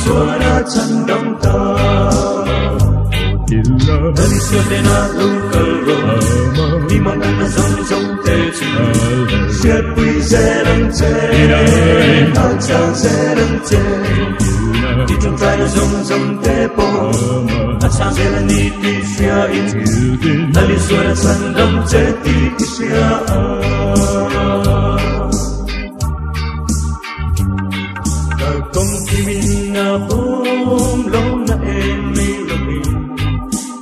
Suara candang ta dari suara lokal di mana sông sông tê siết quy xe đâm chê áo chàng xe đâm chê đi trong trái là sông sông tê po áo chàng xe là ni đi xia in dari suara candang chê đi xia công ty mình bom lâu na em mi lo min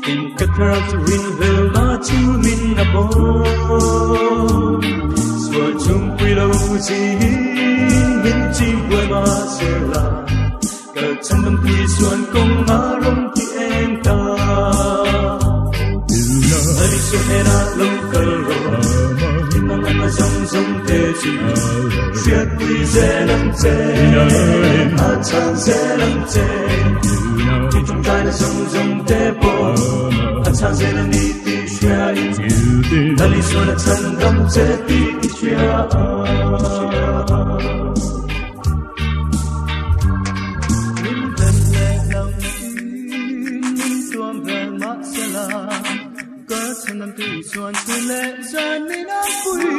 in các ra tu win vel ma chu min na bom swat chung quy lâu chi min chi quay ma se la các chân tâm thi xuân công ma rong ti em ta dari so era local mà sông sông tê chi siết quy xe lăng chê áo chàng xe lăng chê thì trong trái là sông sông tê po áo chàng xe là ni ti xia in là lý do là chân đâm chê ti xia mình thân lệ lòng mình tuôn về mắt sẽ là có chân đâm ti xuân quy lệ ra nên áo vui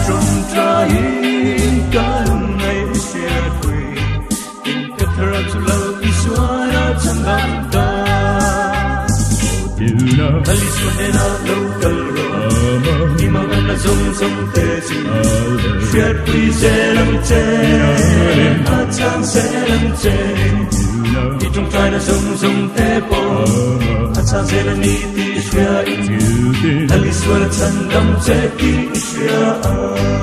trong trái cả ngày sẽ quỳ tình kết hợp cho lâu đi xóa đã chẳng đắm ta ta lý xuân nên đã lâu cần rồi đi mà gần là sông sông tê chi sẽ quỳ sẽ lắm chê ta chẳng sẽ lắm chê đi trong trái là sông sông tê po ta chẳng sẽ là ni ti xia in ta lý xuân là chẳng đắm chê ti xia